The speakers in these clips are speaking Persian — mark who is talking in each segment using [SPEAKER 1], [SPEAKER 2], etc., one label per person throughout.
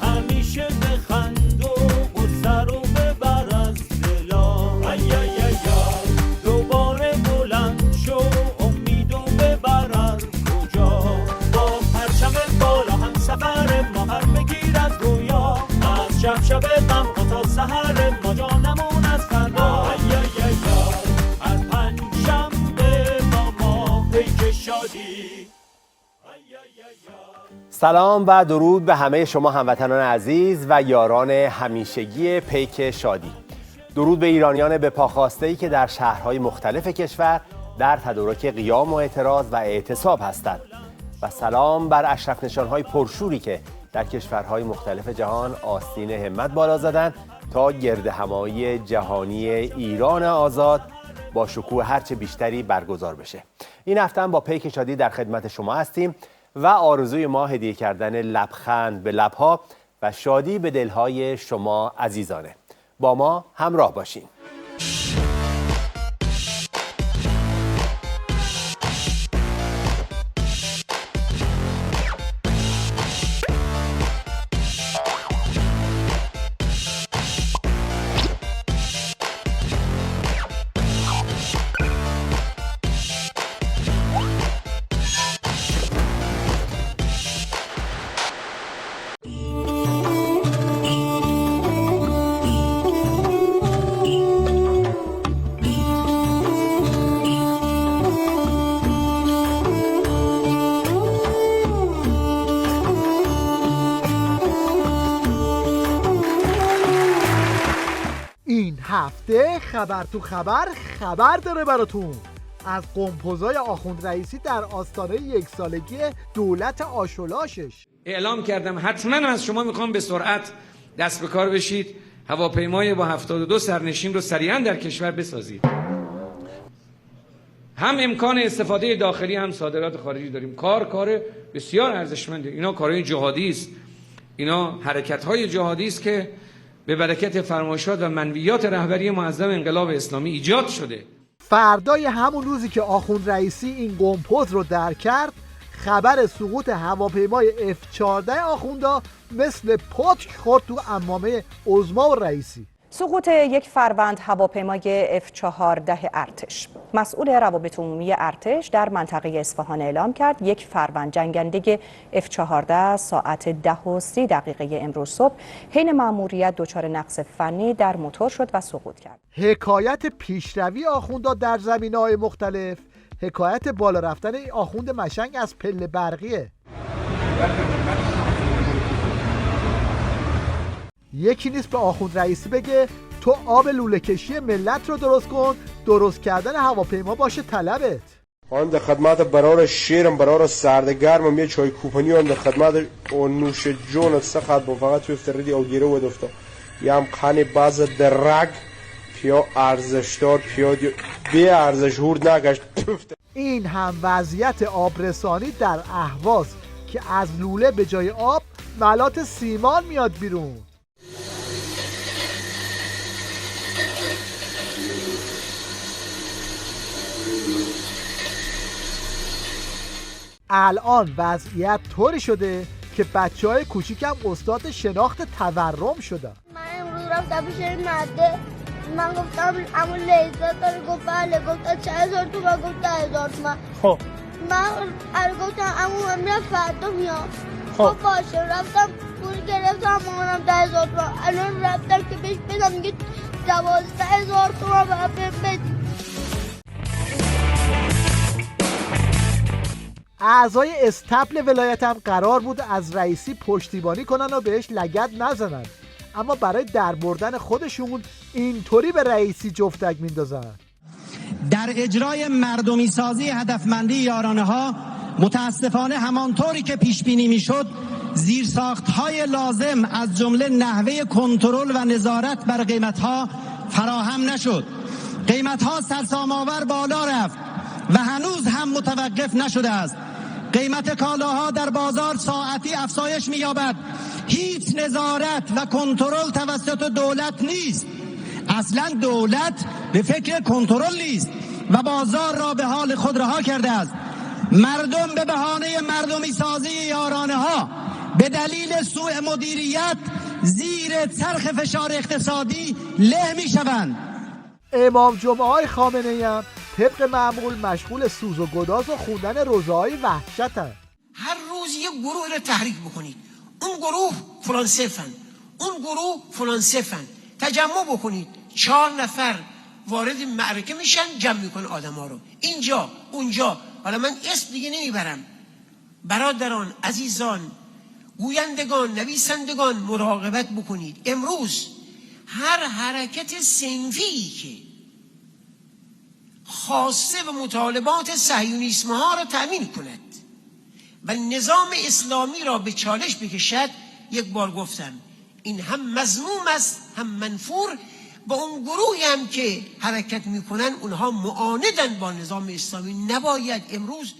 [SPEAKER 1] همیشه بخند و سر و ببر از دلا، دوباره بلند شو امید و ببر از کجا، با پرچم بالا هم سفر ما هر بگیر از رویا، از شب غم تا سحر ما جانمون از فردا، هر پنجشنبه با ما پیک شادی.
[SPEAKER 2] سلام و درود به همه شما هموطنان عزیز و یاران همیشگی پیک شادی. درود به ایرانیان به پاخواسته‌ای که در شهرهای مختلف کشور در تدارک قیام و اعتراض و اعتصاب هستند و سلام بر اشرف نشانهای پرشوری که در کشورهای مختلف جهان آستین همت بالا زدند تا گردهمایی جهانی ایران آزاد با شکوه هرچه بیشتری برگزار بشه. این هفته هم با پیک شادی در خدمت شما هستیم و آرزوی ما هدیه کردن لبخند به لبها و شادی به دلهای شما عزیزانه. با ما همراه باشین.
[SPEAKER 3] هفته خبر تو خبر داره براتون از قمپوزای آخوند رئیسی در آستانه یک سالگی دولت آشولاشش.
[SPEAKER 4] اعلام کردم حتما از شما میخوام به سرعت دست به کار بشید، هواپیمای با 72 سرنشین رو سریعا در کشور بسازید. هم امکان استفاده داخلی هم صادرات خارجی داریم. کار بسیار ارزشمنده. اینا کارهای جهادی است، اینا حرکت‌های جهادی است که به برکت فرمایشات و منویات رهبری معظم انقلاب اسلامی ایجاد شده.
[SPEAKER 3] فردای همون روزی که آخوند رئیسی این قمپوز رو در کرد، خبر سقوط هواپیمای F-14 آخوندا مثل پتک خورد تو عمامه عظما و رئیسی.
[SPEAKER 5] سقوط یک فروند هواپیمای F-14 ارتش. مسئول روابط عمومی ارتش در منطقه اصفهان اعلام کرد یک فروند جنگنده F-14 ساعت 10:30 امروز صبح حین مأموریت دچار نقص فنی در موتور شد و سقوط کرد.
[SPEAKER 3] حکایت پیشروی آخوندا در زمینه‌های مختلف، حکایت بالا رفتن آخوند مشنگ از پله برقیه. یکی نیست به آخوند رئیسی بگه تو آب لوله کشی ملت رو درست کن، درست کردن هواپیما باشه طلبت.
[SPEAKER 6] آن در خدمت برار شیرم، برار سردگرمم یه چای کوپنی آن در خدمت نوش جون سخت با فقط توی فردی او گیره و دفته یه هم خانی باز درگ پیا ارزشدار پیا بی ارزش هورد نگشت.
[SPEAKER 3] این هم وضعیت آبرسانی در اهواز که از لوله به جای آب ملات سیمان میاد بیرون. الان وضعیت طوری شده که بچه‌های کوچیکم استاد شناخت تورم شدن.
[SPEAKER 7] من امروز رفتم پیش نده، من گفتم اما لیزا داره، گفت بله، گفت 4000 تومان، گفت 10,000 تومان.
[SPEAKER 3] خب
[SPEAKER 7] من گفتم اما میرم فردا میام. خب باشه، رفتم پول گرفتم، مامانم 10,000 تومان. الان رفتم که بهش بدم میگه 12,000 تومان باید بدی.
[SPEAKER 3] اعضای استبل ولایتم قرار بود از رئیسی پشتیبانی کنن و بهش لگد نزنن، اما برای در بردن خودشون اینطوری به رئیسی جفتک میندازن.
[SPEAKER 8] در اجرای مردمی سازی هدفمندی یارانه ها متاسفانه همانطوری که پیش بینی میشد زیرساخت‌های لازم از جمله نحوه کنترل و نظارت بر قیمت‌ها فراهم نشد. قیمت‌ها سرسام‌آور بالا رفت و هنوز هم متوقف نشده است. قیمت کالاها در بازار ساعتی افزایش می‌یابد. هیچ نظارت و کنترل توسط دولت نیست. اصلا دولت به فکر کنترل نیست. و بازار را به حال خود رها کرده است. مردم به بهانه مردمی سازی یارانه ها به دلیل سوء مدیریت زیر چرخ فشار اقتصادی له می شوند.
[SPEAKER 3] امام جمعه های خامنه‌ای هم طبق معمول مشغول سوز و گداز و خوندن روزه‌های وحشت هست.
[SPEAKER 9] هر روز یک گروه رو تحریک بکنید، اون گروه فلان صفن، اون گروه فلان صفن، تجمع بکنید، 4 نفر وارد معرکه میشن، جمع میکنن آدما رو اینجا اونجا. حالا من اسم دیگه نمیبرم. برادران، عزیزان، گویندگان، نویسندگان، مراقبت بکنید. امروز هر حرکت صنفی که خواسته و مطالبات صهیونیسم ها را تأمین کند و نظام اسلامی را به چالش بکشد، یک بار گفتم این هم مذموم است هم منفور. با اون گروهی هم که حرکت میکنن اونها معاندن با نظام اسلامی. نباید امروز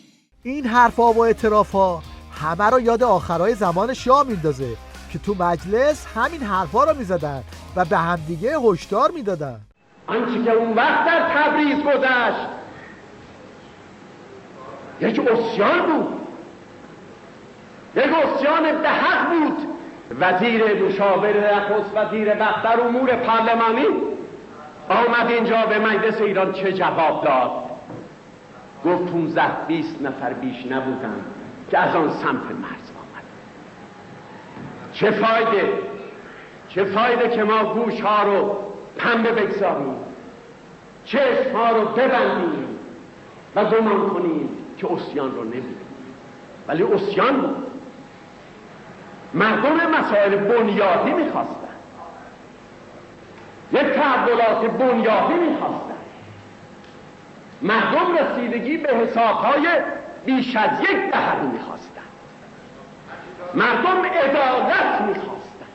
[SPEAKER 3] این حرفا و اعترافا همه رو یاد آخرای زمان شاه میندازه که تو مجلس همین حرفا رو میزدن و به همدیگه هشدار میدادن.
[SPEAKER 10] آنچه که اون وقت در تبریز گذشت یک عصیان بود، یک عصیان دهق بود. وزیر مشاور نخست وزیر دفتر امور پارلمانی آمد اینجا به مجلس ایران چه جواب داد؟ گفت 15-20 نفر بیش نبودن که از آن سمت مرز آمد. چه فایده که ما گوش ها رو پنبه بگذاریم، چشم ها رو ببندیم و گمان کنیم که عصیان رو نمیدیم، ولی عصیان بود. مردم مسائل بنیادی میخواستن، یک تحولات بنیادی میخواستن. مردم رسیدگی به حسابهای بیش از یک دهه میخواستن. مردم عدالت میخواستن.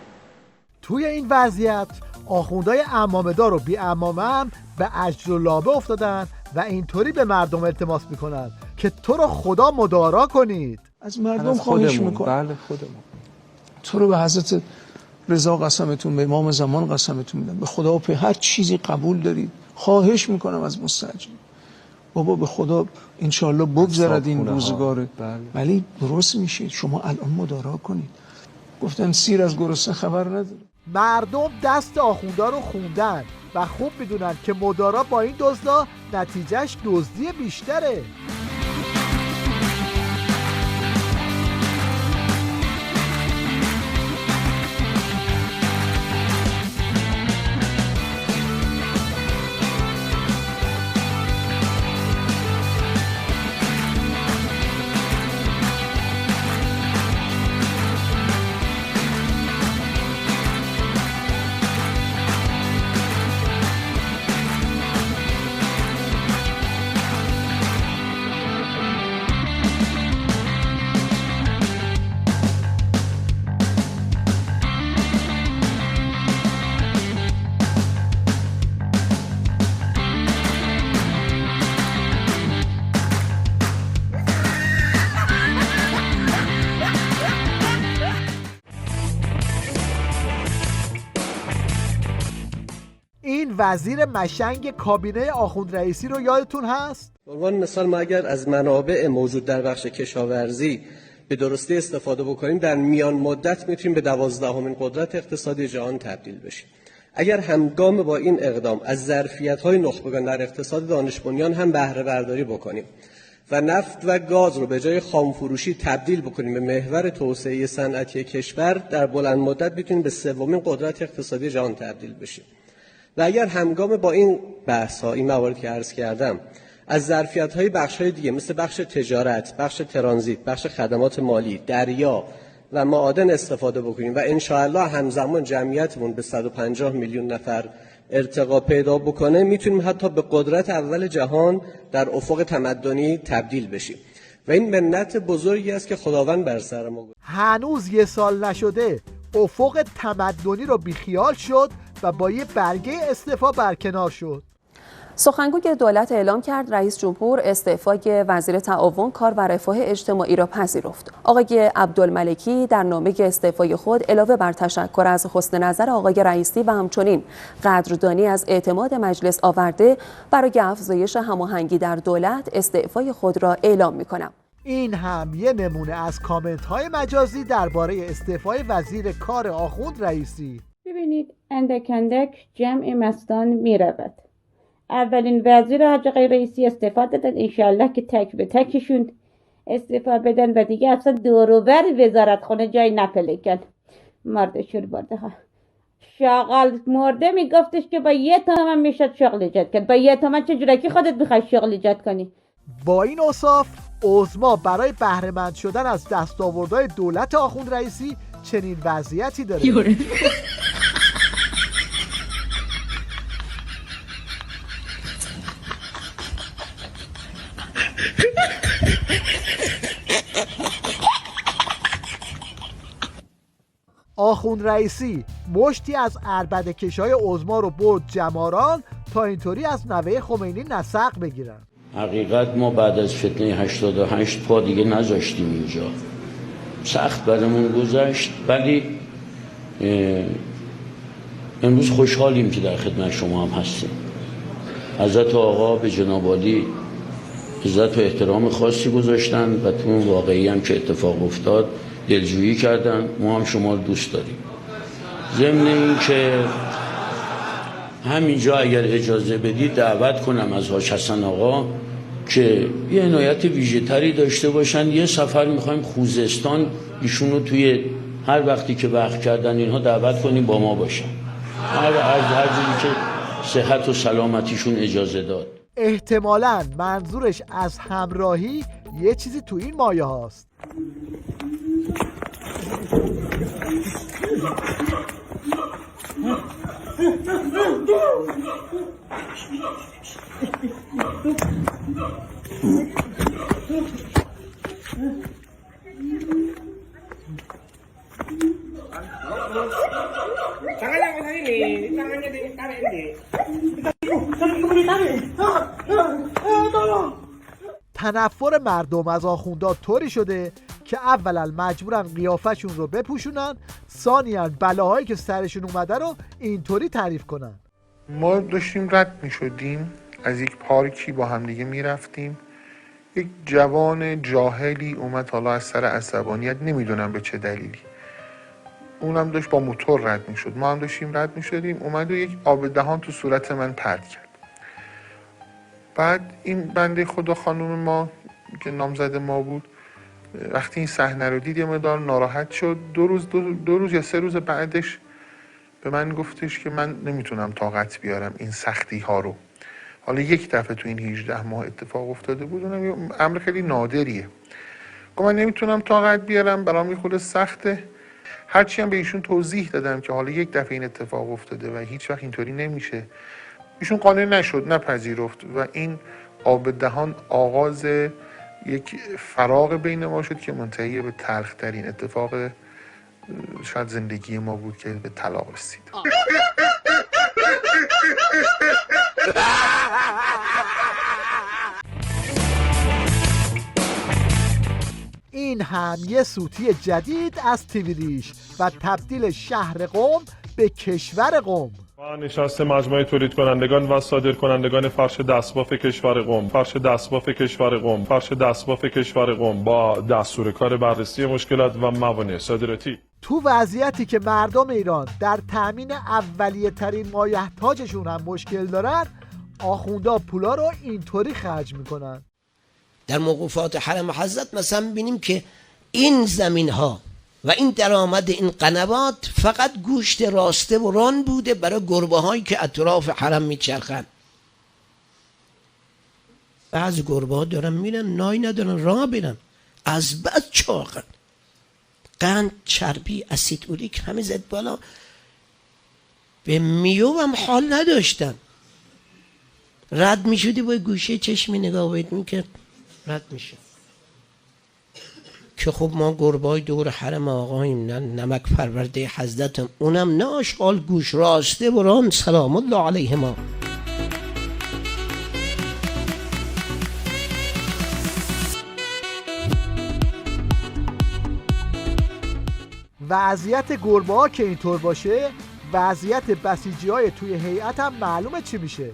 [SPEAKER 3] توی این وضعیت آخوندهای عمامه‌دار و بی عمامه هم به اجر و لابه افتادن و اینطوری به مردم التماس میکنن که تو رو خدا مدارا کنید.
[SPEAKER 11] از مردم خواهش میکنم. بله خودمون. تو رو به حضرت رضا قسمتون، به امام زمان قسمتون میدم، به خدا و به هر چیزی قبول دارید. خواهش میکنم از مستعجل بابا به خدا انشالله بگذرد این روزگاره. ولی درست میشه. شما الان مدارا کنید. گفتن سیر از گرسنه خبر نداره.
[SPEAKER 3] مردم دست آخوندا رو خوندن و خوب میدونن که مدارا با این دزدا نتیجهش دزدی بیشتره. این وزیر مشنگ کابینه آخوند رئیسی رو یادتون هست؟
[SPEAKER 12] به عنوان مثال ما اگر از منابع موجود در بخش کشاورزی به درستی استفاده بکنیم، در میان مدت میتونیم به 12مین قدرت اقتصادی جهان تبدیل بشیم. اگر همگام با این اقدام از ظرفیت‌های نخبگان در اقتصاد دانش بنیان هم بهره برداری بکنیم و نفت و گاز رو به جای خام فروشی تبدیل بکنیم به محور توسعه صنعتی کشور، در بلند مدت میتونیم به 3مین قدرت اقتصادی جهان تبدیل بشیم. و اگر همگام با این بحث‌ها، این مواردی که عرض کردم، از ظرفیت‌های بخش‌های دیگه مثل بخش تجارت، بخش ترانزیت، بخش خدمات مالی، دریا و معادن استفاده بکنیم و انشاءالله همزمان جمعیتمون به 150 میلیون نفر ارتقا پیدا بکنه، میتونیم حتی به قدرت اول جهان در افق تمدنی تبدیل بشیم و این منت بزرگی است که خداوند بر سر ما.
[SPEAKER 3] هنوز 1 سال نشده افق تمدنی رو بیخیال شد و با یه برگه استعفا برکنار شد.
[SPEAKER 13] سخنگوی دولت اعلام کرد رئیس جمهور استعفای وزیر تعاون، کار و رفاه اجتماعی را پذیرفت. آقای عبدالملکی در نامه استعفای خود علاوه بر تشکر از حسن نظر آقای رئیسی و همچنین قدردانی از اعتماد مجلس آورده، برای افزایش هماهنگی در دولت استعفای خود را اعلام می‌کنم.
[SPEAKER 3] این هم یه نمونه از کامنت‌های مجازی درباره استعفای وزیر کار آخوند رئیسی.
[SPEAKER 14] ببینید اندک اندک جمع مستان میرود. اولین وزیر حاج آقای رئیسی استعفا دادن، انشالله که تک به تکشون استعفا بدن و دیگه اصلا دوروبر وزارتخانه جای نپلکن. مرد شور برده ها. شاغل مرده میگفتش که با 1 تومن میشد شغل ایجاد کرد. با 1 تومن چه جورکی خودت میخوای شغل ایجاد کنی؟
[SPEAKER 3] با این اوصاف عظما برای بهره‌مند شدن از دستاوردهای دولت آخوند رئیسی چنین وضعیتی داره. آخوند رئیسی مشتی از عربده‌کشای عظما رو برد جماران تا اینطوری از نوه خمینی نسق بگیرن.
[SPEAKER 15] حقیقت ما بعد از فتنه 88 پا دیگه نذاشتیم اینجا، سخت برامون گذشت، ولی امروز خوشحالیم که در خدمت شما هم هستیم. حضرت آقا به جناب عالی عزت و احترام خاصی گذاشتن و تو اون واقعی هم که اتفاق افتاد دلجویی کردن. ما هم شما رو دوست داریم. ضمن این که همینجا اگر اجازه بدید دعوت کنم از حاج حسن آقا که یه عنایت ویژه‌تری داشته باشن. یه سفر میخوایم خوزستان، ایشون رو توی هر وقتی که وقت کردن اینها دعوت کنیم با ما باشن، هر جوری که صحت و سلامتیشون اجازه داد.
[SPEAKER 3] احتمالاً منظورش از همراهی یه چیزی تو این مایه هاست. تنفر مردم از آخوندا طوری شده که اولا مجبورن قیافشون رو بپوشونن، ثانیاً بلاهایی که سرشون اومده رو اینطوری تعریف کنن.
[SPEAKER 16] ما داشتیم رد می شدیم از یک پارکی، با همدیگه می رفتیم، یک جوان جاهلی اومد، حالا از سر عصبانیت نمیدونم به چه دلیلی، اونم داشت با موتور رد می شد، ما هم داشتیم رد می شدیم، اومد و یک آب دهان تو صورت من پرت کرد. بعد این بنده خدا خانم ما که نامزد ما بود وقتی این صحنه رو دید یه مقدار ناراحت شد. دو روز یا 3 روز بعدش به من گفتش که من نمیتونم طاقت بیارم این سختی ها رو. حالا یک دفعه تو این 18 ماه اتفاق افتاده بود، اونم امر خیلی نادریه. گفت من نمیتونم طاقت بیارم، برام یه خورده سخته. هرچی هم به ایشون توضیح دادم که حالا یک دفعه این اتفاق افتاده و هیچ وقت اینطوری نمیشه، ایشون قانع نشد، نپذیرفت و این آب دهان آغاز یک فراق بین ما شد که منتهی به تلخ‌ترین اتفاق شاید زندگی ما بود که به طلاق رسید.
[SPEAKER 3] این هم یه سوتی جدید از تیویریش و تبدیل شهر قم به کشور قم.
[SPEAKER 17] نشست مجموعه تولید کنندگان و صادر کنندگان فرش دستباف کشور قم، فرش دستباف کشور قم، فرش دستباف کشور قم با دستور کار بررسی مشکلات و موانع صادراتی.
[SPEAKER 3] تو وضعیتی که مردم ایران در تامین اولیه ترین مایحتاجشون هم مشکل دارن، آخوندا پولا رو اینطوری خرج میکنن.
[SPEAKER 9] در موقوفات حرم حضرت مثلا میبینیم که این زمین ها و این درآمد این قنوات فقط گوشت راسته و ران بوده برای گربه هایی که اطراف حرم میچرخن. بعض گربه ها دارن میرن نای ندارن راه برن، از بد چاقن، قند، چربی، اسید اوریک همه زد بالا، به میو هم حال نداشتن. رد میشدی با گوشه چشمی نگاه باید میکرد رد میشه. که خب ما گربای دور حرم آقاییم، نه نمک پرورده حضرتم، اونم نه آشغال گوش راسته بران سلام الله علیهما.
[SPEAKER 3] وضعیت گربه ها که اینطور باشه، وضعیت بسیجی های توی هیئت هم معلومه چی میشه.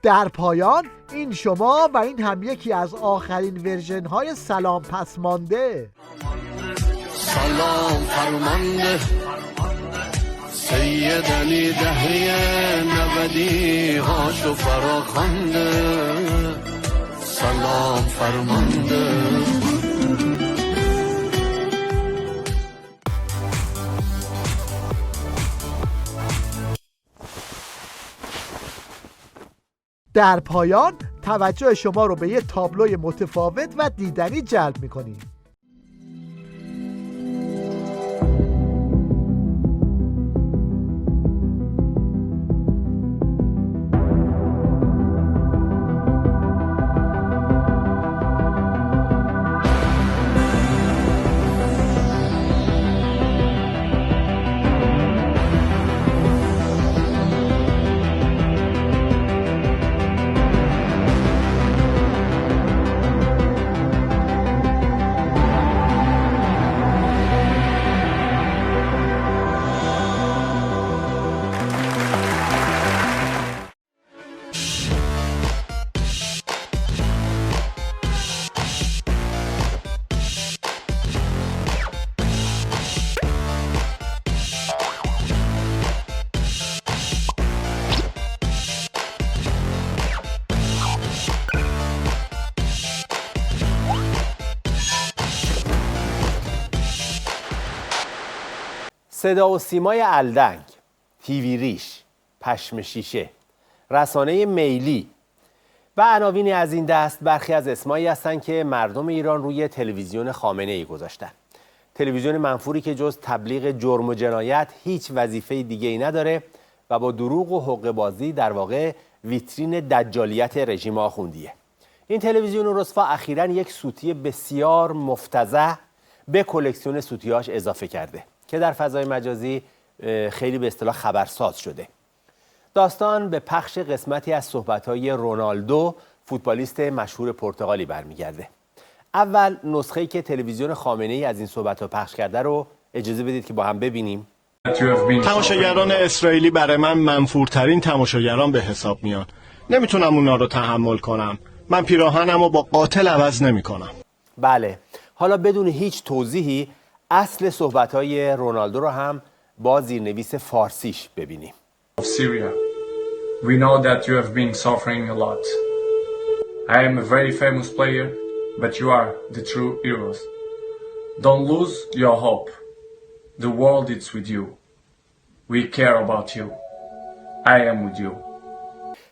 [SPEAKER 3] در پایان این شما و این هم یکی از آخرین ورژن های سلام پسمانده.
[SPEAKER 18] سلام فرمانده سید علی دهری نبدی هاشو فراخنده سلام فرمانده.
[SPEAKER 3] در پایان توجه شما رو به یه تابلوی متفاوت و دیدنی جلب می‌کنیم.
[SPEAKER 2] صدا و سیمای الدنگ، تیوی ریش، پشم شیشه، رسانه میلی و عناوینی از این دست برخی از اسمایی هستند که مردم ایران روی تلویزیون خامنه‌ای گذاشتن. تلویزیون منفوری که جز تبلیغ جرم و جنایت هیچ وظیفه دیگه‌ای نداره و با دروغ و حقه‌بازی در واقع ویترین دجالیت رژیم آخوندیه. این تلویزیون رسوا اخیراً یک سوتی بسیار مفتضح به کلکسیون سوتی‌هاش اضافه کرده که در فضای مجازی خیلی به اصطلاح خبرساز شده. داستان به پخش قسمتی از صحبت‌های رونالدو، فوتبالیست مشهور پرتغالی برمیگرده. اول نسخه‌ای که تلویزیون خامنه‌ای از این صحبت‌ها پخش کرده رو اجازه بدید که با هم ببینیم.
[SPEAKER 19] تماشاگران اسرائیلی برای من منفورترین تماشاگران به حساب میان. نمیتونم اونا رو تحمل کنم. من پیراهنم رو با قاتل عوض نمی‌کنم.
[SPEAKER 2] بله، حالا بدون هیچ توضیحی اصل صحبت‌های رونالدو رو هم با زیرنویس فارسیش ببینیم.
[SPEAKER 20] Of Syria. We know that you have been suffering a lot. I am a very famous player, but you are the true heroes. Don't lose your hope. The world is with you. We care about you. I am with you.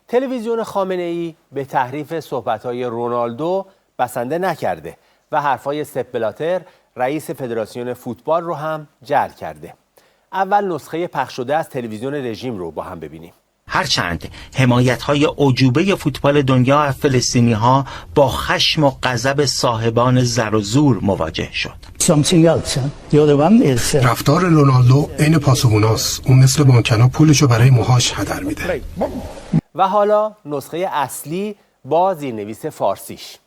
[SPEAKER 2] تلویزیون خامنه‌ای به تحریف صحبت‌های رونالدو بسنده نکرده و حرفای سپ بلاتر رئیس فدراسیون فوتبال رو هم جعل کرده. اول نسخه پخش شده از تلویزیون رژیم رو با هم ببینیم.
[SPEAKER 21] هرچند حمایت‌های اعجوبه فوتبال دنیا از فلسطینی‌ها با خشم و غضب صاحبان زر و زور مواجه شد.
[SPEAKER 22] رفتار رونالدو عین پاسبوناست. اون مثل بانکنا پولشو برای موهاش هدر میده.
[SPEAKER 2] و حالا نسخه اصلی با زیرنویس فارسیش.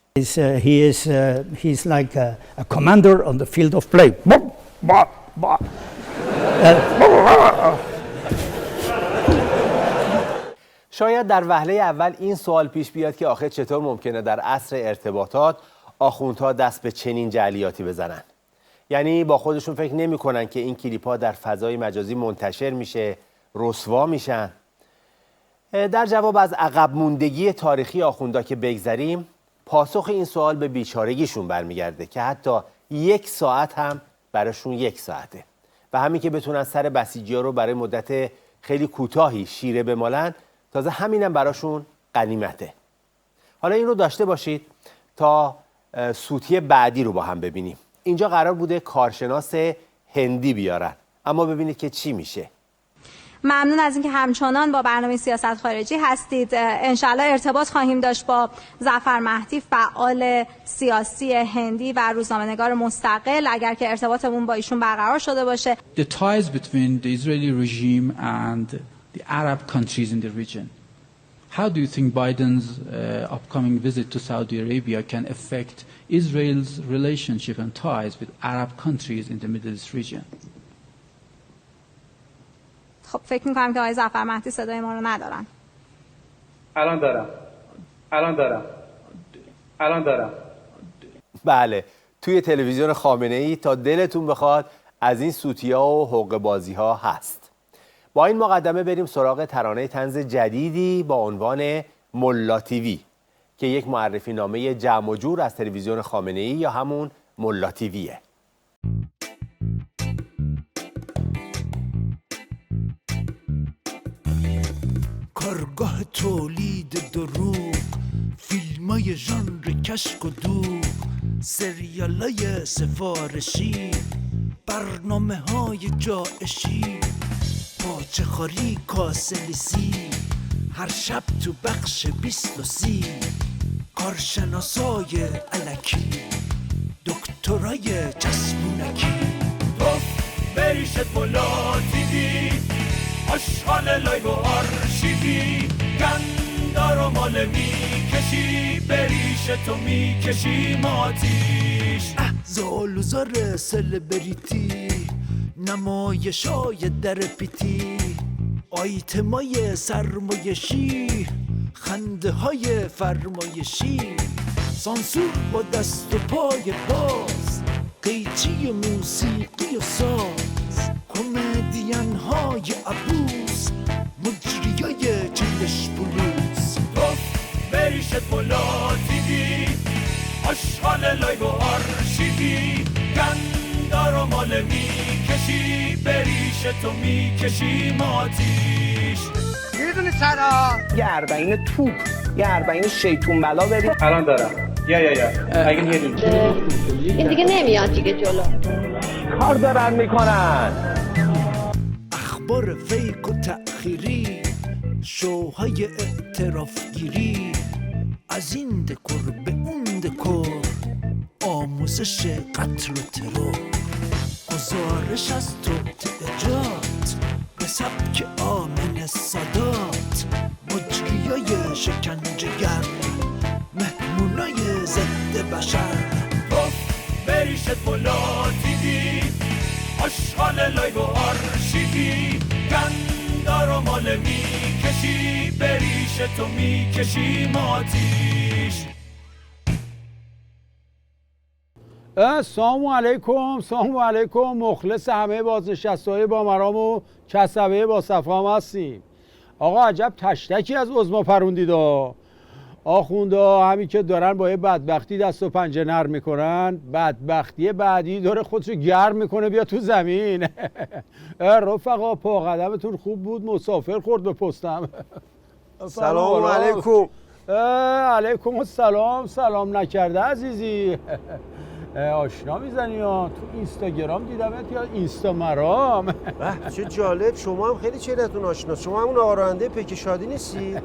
[SPEAKER 23] He's like a commander on the field of play.
[SPEAKER 2] شاید در وهله اول این سوال پیش بیاد که آخه چطور ممکنه در عصر ارتباطات آخوندها دست به چنین جعلیاتی بزنن؟ یعنی با خودشون فکر نمی‌کنن که این کلیپ‌ها در فضای مجازی منتشر میشه، رسوا میشن؟ در جواب از عقب موندگی تاریخی آخوندها که بگذریم، پاسخ این سوال به بیچارگیشون برمیگرده که حتی 1 ساعت هم براشون 1 ساعته و همین که بتونن سر بسیجی‌ها رو برای مدت خیلی کوتاهی شیره بمالن، تازه همینم براشون غنیمته. حالا این رو داشته باشید تا سوتی بعدی رو با هم ببینیم. اینجا قرار بوده کارشناس هندی بیارن، اما ببینید که چی میشه.
[SPEAKER 1] ممنون از اینکه همچنان با برنامه سیاست خارجی هستید. انشالله ارتباط خواهیم داشت با ظفر مهدی، فعال سیاسی هندی و روزنامه‌نگار مستقل، اگر که ارتباطمون با ایشون برقرار شده باشه.
[SPEAKER 4] The ties between the Israeli regime and the Arab countries in the region. How do you think Biden's upcoming visit to Saudi Arabia can affect Israel's relationship and ties with Arab countries in the Middle East region?
[SPEAKER 1] خب فکر می‌کنم که آقای ظفر مهدی صدای ما رو ندارن.
[SPEAKER 10] الان دارم.
[SPEAKER 2] بله، توی تلویزیون خامنه‌ای تا دلتون بخواد از این سوتی‌ها و حقه بازی‌ها هست. با این مقدمه بریم سراغ ترانه طنز جدیدی با عنوان ملا تیوی که یک معرفی نامه جمع و جور از تلویزیون خامنه‌ای یا همون ملا تیویه.
[SPEAKER 5] کارگاه تولید دروغ، فیلمای ژانر کشک و دوغ، سریالای سفارشی، برنامه‌های جایشی، پاچه خاری کاسلیسی، هر شب تو بخش 20 کارشناسای الکی، دکترای چسبونکی.
[SPEAKER 18] بریشت ملا تیوی، آشغال لایو و آرشیوی، گندار و مال میکشی، بریشتو میکشی ماتیش.
[SPEAKER 5] زالوزار سلبریتی، نمایشای در پیتی، آیتمای سرمایشی، خنده های فرمایشی، سانسور با دست و پای باز، قیچی موسیقی و ساز، کمدین های عبوس، مجریای چندش بلوز.
[SPEAKER 18] بریشت ملا تیوی، آشغال لایو و آرشیوی، گندار و مال میکشی، بریشتو میکشی ماتیش.
[SPEAKER 24] میدونی چرا؟ یه 40 توپ، یه 40 شیطون بلا بریم. الان دارم. یا اگه
[SPEAKER 7] این دیگه نمیاد دیگه جلو.
[SPEAKER 24] کار دارن میکنن.
[SPEAKER 5] اخبار فیک و تأخیری، شوهای اعترافگیری، از این دکور به اون دکور، آموزش قتل و ترور، گزارش از توطئه‌جات به سبک آمن سادات، مجریای شکنجه‌گر، مهمونای ضد بشر.
[SPEAKER 18] بریشت ملا تیوی، آشغال لایو و آرشیوی، گندار و مال میکشی، بریشتو میکشی ماتیش.
[SPEAKER 25] سلام علیکم مخلص همه بازنشسته‌های با مرام و کسبه با صفام هستیم. آقا عجب تشتکی از عظما پروندید. آخوندا همین که دارن با یه بدبختی دست و پنجه نرم میکنن، بدبختی بعدی داره خودشو گرم میکنه بیا تو زمین. رفقا پا قدمتون خوب بود، مسافر خورد به پستم.
[SPEAKER 6] سلام علیکم.
[SPEAKER 25] علیکم السلام. سلام نکرده عزیزی. آشنا میزنی ها، تو اینستاگرام دیدمت یا اینستامرام.
[SPEAKER 6] چه جالب، شما هم خیلی چهرهتون آشناست. شما همون آقا راننده پیک شادی نیستی؟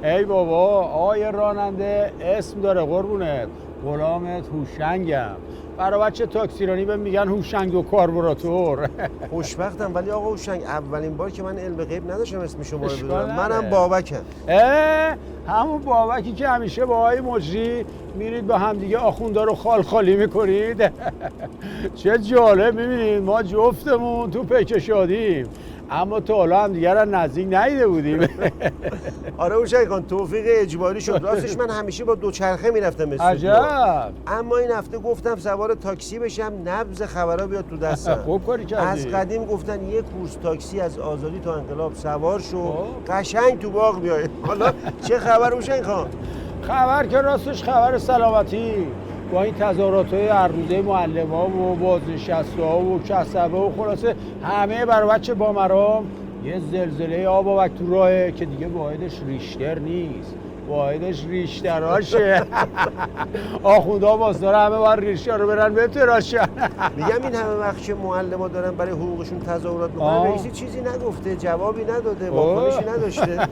[SPEAKER 25] ای بابا آقای راننده اسم داره قربونت، غلامت هوشنگم. برای بچه تاکسیرانی به میگن هوشنگ و کاربراتور.
[SPEAKER 6] خوشبختم. ولی آقا هوشنگ اولین بار که من علم غیب نداشتم اسم شما رو بدونم. منم بابکم.
[SPEAKER 25] همون بابکی که همیشه با آقای مجری میرید با همدیگه آخوندا رو خالی میکنید. چه جالب، میبینید ما جفتمون تو پیک شادیم اما تا حالا هم دیگر رو نزدیک ندیده بودیم.
[SPEAKER 6] آره هوشنگ خان توفیق اجباری شد. راستش من همیشه با دوچرخه میرفتم استودیو.
[SPEAKER 25] عجب.
[SPEAKER 6] اما این هفته گفتم سوار تاکسی بشم، نبض خبرها بیاد تو دستم.
[SPEAKER 25] خوب کاری کردی.
[SPEAKER 6] از قدیم گفتن یه کورس تاکسی از آزادی تا انقلاب سوار شو، قشنگ تو باغ بیای. حالا چه خبر هوشنگ خان؟
[SPEAKER 25] خبر که راستش خبر سلامتی. با این تظاهرات‌های هر روزه معلم‌ها و بازنشسته‌ها و کسبه و خلاصه همه برای بچه با مرام یه زلزله آب و تو راهه که دیگه واحدش ریشتر نیست، واحدش ریش تراشه. آخونده باستاره همه باید ریشه رو برن بتراشن.
[SPEAKER 8] میگم این همه وقت که معلم‌ها دارن برای حقوقشون تظاهرات میکنن، رئیسی چیزی نگفته، جوابی نداده، واکنشی نداشته.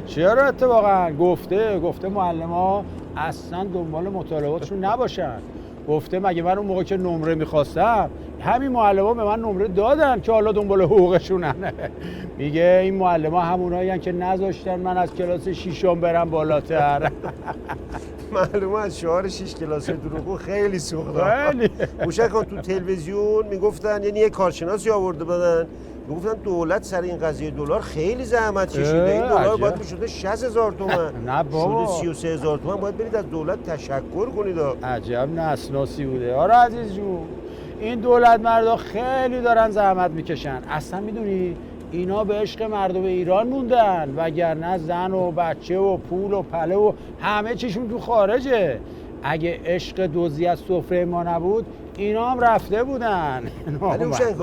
[SPEAKER 25] چرا اتفاقا گفته معلم‌ها اصلا دنبال مطالباتشون نباشن. گفته مگه من اون موقع که نمره میخواستم همین معلم‌ها به من نمره دادن که حالا دنبال حقوقشونن. میگه این معلم‌ها همونایین که نذاشتن من از کلاس 6 برم بالاتر.
[SPEAKER 8] معلومه از شعار 6 کلاس دروغگو خیلی سوختن.
[SPEAKER 25] خیلی.
[SPEAKER 8] موشک خان تو تلویزیون میگفتن، یعنی یه کارشناسی آورده بودن میگفتن دولت سر این قضیه دلار خیلی زحمت کشیده، این دلار باید میشده 60,000 تومان،
[SPEAKER 25] نه بابا
[SPEAKER 8] شده 33,000 تومان، باید برید از دولت تشکر کنید.
[SPEAKER 25] عجب نسناسی بوده. آره عزیز جون، این دولت مردا خیلی دارن زحمت میکشن. اصلا میدونی اینا به عشق مردم ایران موندن، وگرنه زن و بچه و پول و پله و همه چیشون تو خارجه. اگه عشق دزدی از سفره ما نبود اینا هم رفته بودن.
[SPEAKER 8] ولی حسین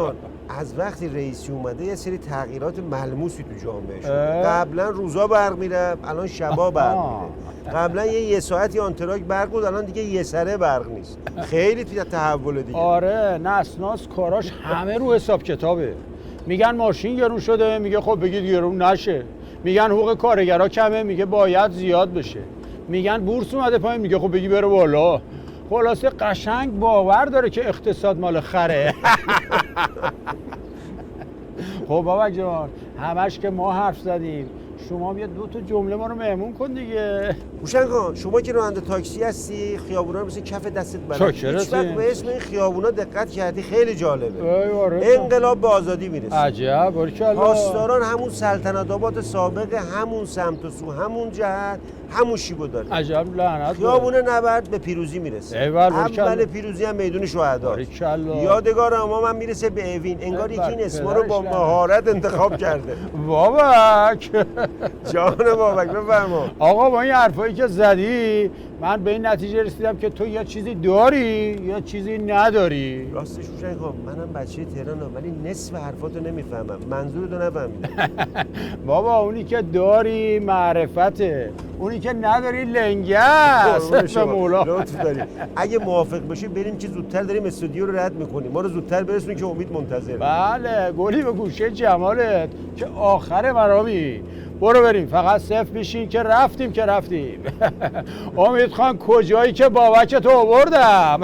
[SPEAKER 8] از وقتی رئیسی اومده یه سری تغییرات ملموسی تو جامعه شده. قبلا روزا برق میره، الان شبا برق میره. قبلا یه ساعتی آنتراک برق بود، الان دیگه یه سره برق نیست. خیلی تحول دیگه.
[SPEAKER 25] آره نسناس کاراش همه رو حساب کتابه. میگن ماشین گرون شده، میگه خب بگید گرون نشه. میگن حقوق کارگرها کمه، میگه باید زیاد بشه. میگن بورس اومده پایین، میگه خب بگی بره بالا. خلاصه قشنگ باور داره که اقتصاد مال خره. خب بابا جان، همش که ما حرف زدیم، شما بیا 2 تا جمله ما رو مهمون کن دیگه.
[SPEAKER 8] هوشنگ خان، شما که راننده تاکسی هستی، خیابونا رو مثل کف دستت بلدی. هیچ وقت به اسم این خیابونا دقت کردی؟ خیلی جالبه. انقلاب به آزادی میرسه.
[SPEAKER 25] عجب، باریکلا.
[SPEAKER 8] پاسداران همون سلطنت آباد سابق، همون سمت و سو، همون جهت، همون شیبو داره.
[SPEAKER 25] عجب لعنت.
[SPEAKER 8] خیابون نبرد به پیروزی میرسه. اول پیروزی هم میدون شهدا. یادگار امامم میرسه به اوین. انگار یکی این اسما رو با مهارت انتخاب کرده.
[SPEAKER 25] بابک
[SPEAKER 8] جان بابک بفرما.
[SPEAKER 25] آقا با این حرفایی که زدی من به این نتیجه رسیدم که تو یا چیزی داری یا چیزی نداری.
[SPEAKER 8] راستش حسین خان، منم بچه تهرانم ولی نصف حرفاتو نمیفهمم. منظورتو نفهمیدم.
[SPEAKER 25] بابا اونی که داری معرفته، اونی که نداری لنگه است.
[SPEAKER 8] لطف داری. اگه موافق باشی بریم که زودتر داریم استودیو رو رد میکنیم. ما رو زودتر برسون که امید منتظره.
[SPEAKER 25] بله، گلی به گوشه جمالت که آخر مرامی. برو بریم، فقط صفر بشین که رفتیم. امید خان کجایی که بابک تو آوردم.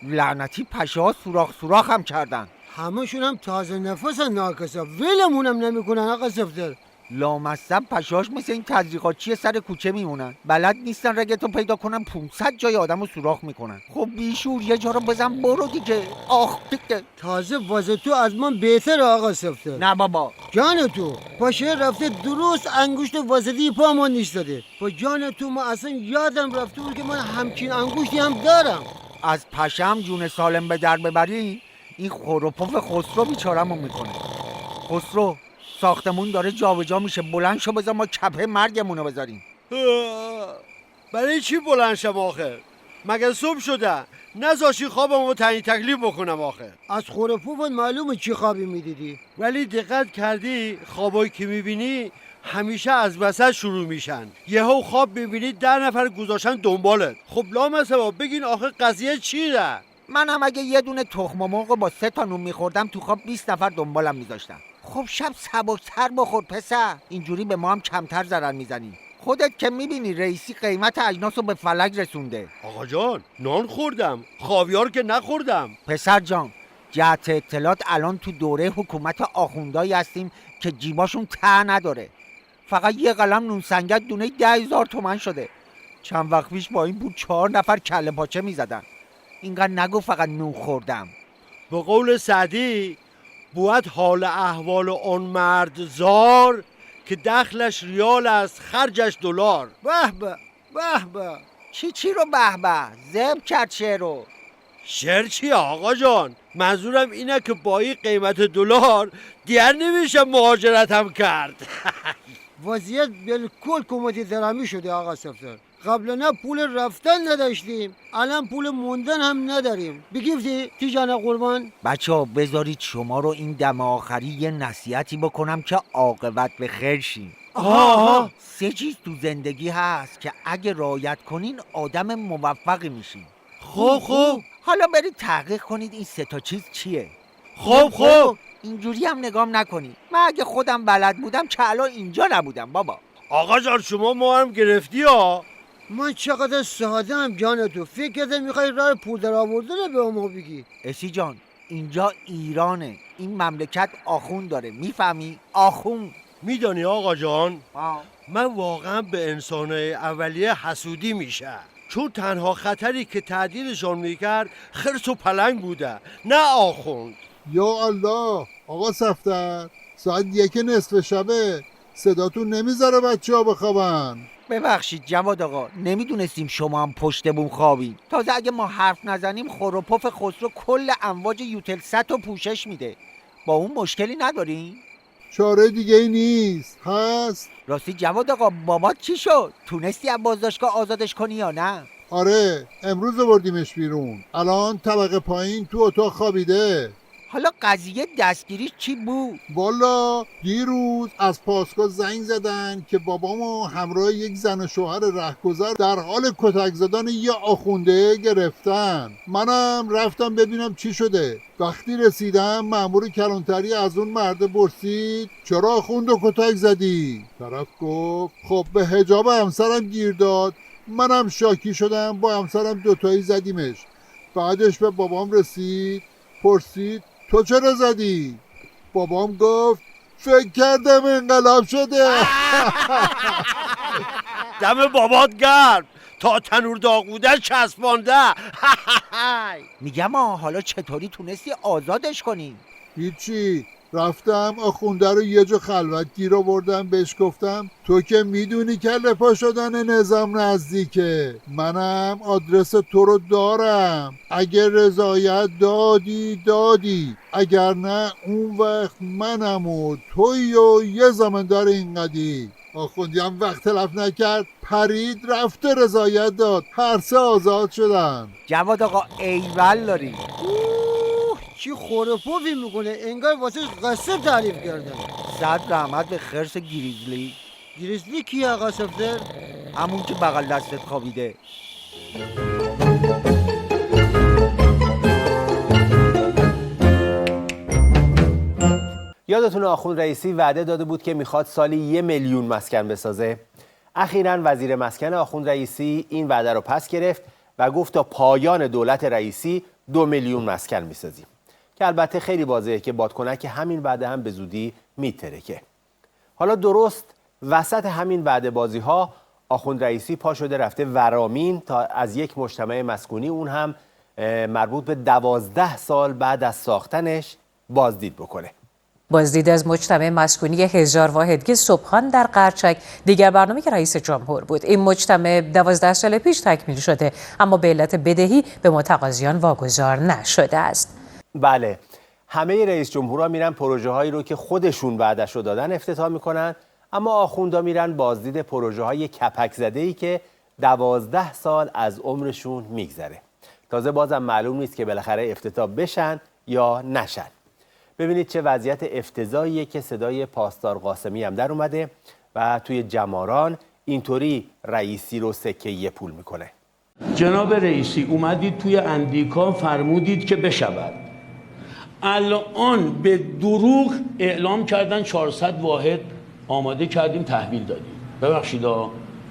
[SPEAKER 11] لعنتی پشه ها سوراخ هم کردن.
[SPEAKER 12] همشون هم تازه نفسن ناکسا، ولمونم نمیکنن آقا سفتر.
[SPEAKER 11] لامصب پشهاش مثل این تزریقاتچی سر کوچه میمونن، بلد نیستن رگتو پیدا کنن 500 جای آدمو سوراخ میکنن. خب بیشور یه جا رو بزن برو دیگه. آخ دیگه.
[SPEAKER 12] تازه واسه تو از من بهتر آقا سفتر.
[SPEAKER 11] نه بابا
[SPEAKER 12] جان تو پشه رفته درست انگشت واسطی پا ما نیستاده. با جان تو ما اصلا یادم رفته بود که من همچین انگشتی هم دارم.
[SPEAKER 11] از پشم جون سالم به در ببری این خوروپف خسرو بیچارمون میکنه. خسرو ساختمون داره جابجا میشه، بلند شو بذار ما کپه مرگمونو بذاریم.
[SPEAKER 12] برای چی بلند شم آخر؟ مگه صبح شده؟ نذاشی خوابمو تعیین تکلیف بکنم آخر. از خوروپفت معلومه چی خوابی میدیدی، ولی دقت کردی خوابایی که میبینی همیشه از وسط شروع میشن. یهو خواب میبینی 10 نفر گذاشتن دنبالت. خب لامصبا بگین آخر قضیه چیه؟
[SPEAKER 11] منم اگه یه دونه تخم مرغ با 3 تا نون میخوردم تو خواب 20 نفر دنبالم میذاشتن. خب شب سبکتر بخور پسر، اینجوری به ما هم کمتر ضرر میزنی. خودت که میبینی رئیسی قیمت اجناس رو به فلک رسونده.
[SPEAKER 12] آقا جان نان خوردم، خاویار که نخوردم.
[SPEAKER 11] پسر جان جهت اطلاعات الان تو دوره حکومت آخوندایی هستیم که جیباشون ته نداره. فقط یه قلم نون سنگک دونه 10,000 تومان شده. چند وقت پیش با این بود 4 نفر کله پاچه میزدن. اینقدر نگو فقط نون خوردم.
[SPEAKER 12] به قول سعدی باید حال احوال اون مرد زار که دخلش ریال است خرجش دلار. به به به به.
[SPEAKER 11] چی رو به به؟ زب کرد شعرو.
[SPEAKER 12] شعر چیه آقا جان؟ منظورم اینه که با این قیمت دلار دیگر نمیشه مهاجرت هم کرد. وضعیت بالکل کمدی درهمی شده آقا صفدر. قبلا پول رفتن نداشتیم، الان پول موندن هم نداریم. بگیفتی تیجان قربان.
[SPEAKER 11] بچه‌ها بذارید شما رو این دم آخری یه نصیحتی بکنم که عاقبت به خیر شین.
[SPEAKER 12] آها.
[SPEAKER 11] 3 چیز تو زندگی هست که اگه رعایت کنین آدم موفقی میشین.
[SPEAKER 12] خوب
[SPEAKER 11] حالا برید تحقیق کنید این 3 تا چیز چیه.
[SPEAKER 12] خوب
[SPEAKER 11] اینجوری هم نگام نکنید. من اگه خودم بلد بودم که الان اینجا نبودم بابا.
[SPEAKER 12] آقا جان شما ما هم گرفتی ها. من چقدر ساده هم جان تو. فکر کردم میخوای راه پول در آوردن به ما بگی.
[SPEAKER 11] اسی جان اینجا ایرانه، این مملکت آخوند داره، میفهمی؟ آخوند.
[SPEAKER 12] میدانی آقا جان من واقعا به انسانای اولیه حسودی میشه، چون تنها خطری که تعدیلشان میکرد خرس و پلنگ بوده نه آخوند.
[SPEAKER 13] یا الله آقا صفدر، ساعت 1 شبه، صداتون نمیذاره بچه ها بخوابن.
[SPEAKER 11] ببخشید جواد آقا، نمیدونستیم شما هم پشت بوم خوابید. تازه اگه ما حرف نزنیم خور و پف خسرو کل امواج یوتلست رو پوشش میده. با اون مشکلی نداریم؟
[SPEAKER 13] چاره دیگه ای نیست. هست؟
[SPEAKER 11] راستی جواد آقا بابات چی شد؟ تونستی از بازداشتگاه آزادش کنی یا نه؟
[SPEAKER 13] آره امروز بردیمش بیرون، الان طبقه پایین تو اتاق خوابیده.
[SPEAKER 11] حالا قضیه دستگیریش چی بود؟
[SPEAKER 13] والا دیروز از پاسگاه زنگ زدن که بابامو همراه یک زن و شوهر رهگذر در حال کتک زدن یه آخونده گرفتن. منم رفتم ببینم چی شده. وقتی رسیدم مأمور کلانتری از اون مرد پرسید چرا آخوند و کتک زدی؟ طرف گفت خب به حجاب همسرم گیر داد، منم شاکی شدم با همسرم دوتایی زدیمش. بعدش به بابام رسید، پرسید تو چرا زدی؟ بابام گفت فکر کردم انقلاب شده.
[SPEAKER 12] دم بابات گرم، تا تنور داغ بوده چسبانده.
[SPEAKER 11] میگم حالا چطوری تونستی آزادش کنی؟
[SPEAKER 13] هیچی، رفتم آخونده رو یه جا خلوت گیر آوردم، بهش گفتم تو که میدونی کله پا شدن نظام نزدیکه، منم آدرس تو رو دارم، اگر رضایت دادی، اگر نه اون وقت منم و توی و یه زمندار اینقدی. آخوندی هم وقت تلف نکرد، پرید رفته رضایت داد، هر 3 آزاد شدن.
[SPEAKER 11] جواد آقا ایول داری.
[SPEAKER 12] چی خوره پوفی میکنه، انگار واسه قصه تعریف کردن.
[SPEAKER 11] 100 رحمت به خرس گریزلی.
[SPEAKER 12] گریزلی کی آقا صفدر؟
[SPEAKER 11] همون که بغل دستت خوابیده.
[SPEAKER 2] یادتون آخوند رئیسی وعده داده بود که میخواد سالی 1 میلیون مسکن بسازه. اخیراً وزیر مسکن آخوند رئیسی این وعده رو پس گرفت و گفت تا پایان دولت رئیسی 2 میلیون مسکن میسازیم، که البته خیلی واضحه که بادکنک همین وعده هم به زودی میترکه. حالا درست وسط همین وعده بازی ها آخوند رئیسی پا شده رفته ورامین تا از یک مجتمع مسکونی، اون هم مربوط به 12 سال بعد از ساختنش، بازدید بکنه.
[SPEAKER 14] بازدید از مجتمع مسکونی 1000 واحدگی صبحان در قرچک دیگر برنامه که رئیس جمهور بود. این مجتمع 12 سال پیش تکمیل شده اما به علت بدهی به متقاضیان واگذار نشده است.
[SPEAKER 2] بله، همه رئیس جمهورها میرن پروژه هایی رو که خودشون وعده‌شو دادن افتتاح میکنن، اما آخوندا میرن بازدید پروژه های کپک زده‌ای که 12 سال از عمرشون میگذره. تازه بازم معلوم نیست که بالاخره افتتاح بشن یا نشن. ببینید چه وضعیت افتضاحیه که صدای پاسدار قاسمی هم در اومده و توی جماران اینطوری رئیسی رو سکه پول میکنه.
[SPEAKER 15] جناب رئیسی اومدید توی اندیکا فرمودید که بشود، الان به دروغ اعلام کردن 400 واحد آماده کردیم تحویل دادیم. ببخشید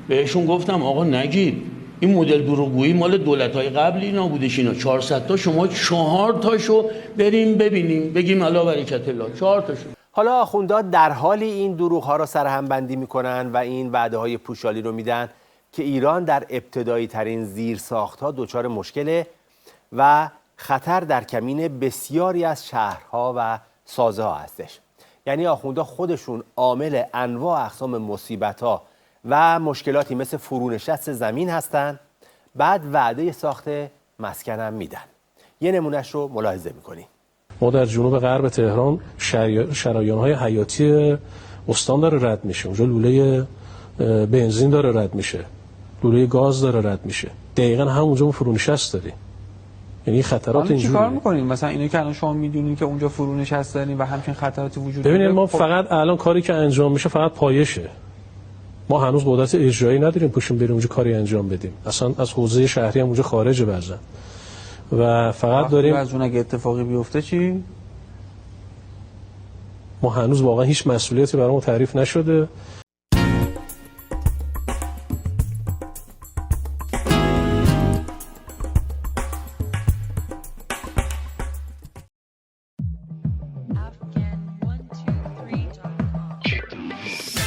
[SPEAKER 15] بهشون گفتم آقا نگید، این مدل دروغگویی مال دولت‌های قبلی اینا بودش، اینا 400 تا شما 4 تاشو بریم ببینیم بگیم الا برکت الله 4 تاشو.
[SPEAKER 2] حالا آخوندا در حالی این دروغ‌ها رو سرهم بندی میکنن و این وعده‌های پوشالی رو میدن که ایران در ابتدایی ترین زیرساخت‌ها دچار مشکله و خطر در کمین بسیاری از شهرها و سازه‌ها هستش. یعنی آخوندا خودشون عامل انواع اقسام مصیبت‌ها و مشکلاتی مثل فرونشست زمین هستن، بعد وعده ساخت مسکن هم میدن. یه نمونهش رو ملاحظه میکنیم.
[SPEAKER 16] ما در جنوب غرب تهران شریان‌های حیاتی
[SPEAKER 3] استان داره رد میشه، اونجا لوله بنزین داره رد میشه، لوله گاز داره رد میشه. دقیقاً همونجا ما فرونشست داریم. یعنی خطرات اینجوریه.
[SPEAKER 9] چیکار می‌کنین مثلا اینو که الان شما میدونین که اونجا فرونشست دارین و همچین خطراتی وجود داره؟
[SPEAKER 3] ببینید ما فقط الان کاری که انجام میشه فقط پایشه. ما هنوز قدرت اجرایی نداریم پشیم بریم اونجا کاری انجام بدیم. اصلا از حوزه شهری هم اونجا خارجه بعضا. و فقط داریم
[SPEAKER 9] از اون اگه اتفاقی بیفته چی؟
[SPEAKER 3] ما هنوز واقعا هیچ مسئولیتی برامون تعریف نشده.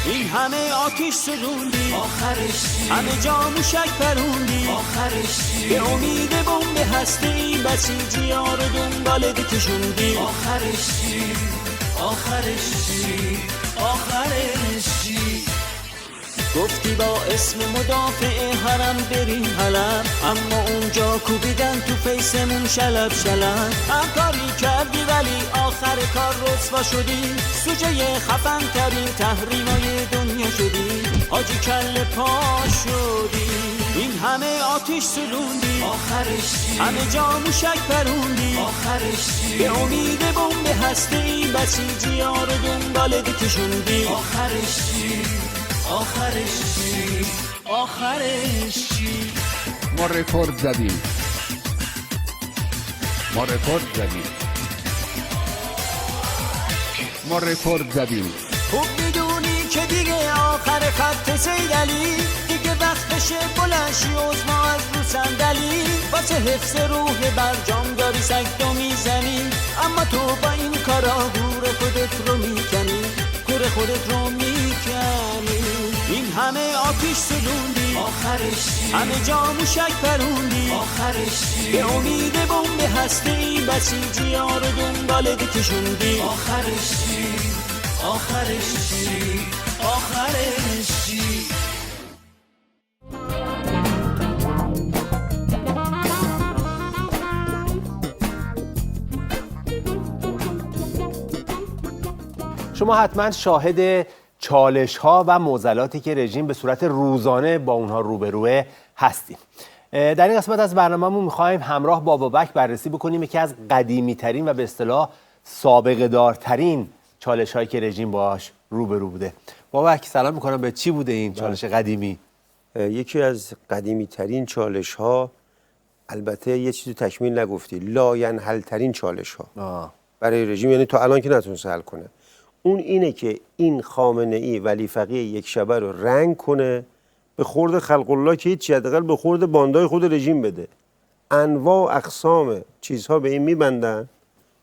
[SPEAKER 18] این همه آتیش سوزوندی آخرش همه جا موشک پروندی آخرش به امید بمب هستی بسیجی ها رو دنبال کشوندی آخرش گفتی با اسم مدافع حرم بریم حلب اما اونجا کوبیدن تو فیسمون شلب هم کاری کردی ولی آخر کار رسوا شدی سوژه خفن ترین تحریمای دنیا شدی حاجی کله پا شدی این همه آتیش سوزوندی آخرش همه جا موشک پروندی آخرش به امید بمب هستی بسیجی ها رو دنبال کشوندی آخرش چی؟
[SPEAKER 16] ما رکورد زدیم
[SPEAKER 18] خوب میدونی که دیگه آخر خط سیدلی دیگه وقتشه بلنشی عظما از رو صندلی واسه حفظ روح برجام داری سگدو میزنی اما تو با این کارا گور خودت رو میکنی این همه آتیش سوزوندی آخرش همه جا موشک پروندی آخرش به امید بمب هستی بسیجی ها رو دنبال کشوندی آخرش
[SPEAKER 2] شما حتما شاهد چالش‌ها و معضلاتی که رژیم به صورت روزانه با اونها روبروه هستیم. در این قسمت از برنامه‌مون می‌خوایم همراه با بابک بررسی بکنیم یکی از قدیمی‌ترین و به اصطلاح سابقه‌دارترین چالش‌هایی که رژیم باهاش روبرو بوده. بابک سلام می‌کنم، به چی بوده این چالش قدیمی؟
[SPEAKER 8] یکی از قدیمی‌ترین چالش‌ها، البته یه چیزی تکمیل نگفتی، لاینحل‌ترین چالش‌ها برای رژیم، یعنی تا الان که نتونسته حل کنه. اون اینه که این خامنه‌ای ولی فقیه یک شبه رو رنگ کنه به خورد خلق الله که هیچ حداقل به خورد باندای خود رژیم بده. انواع اقسام چیزها به این میبندن،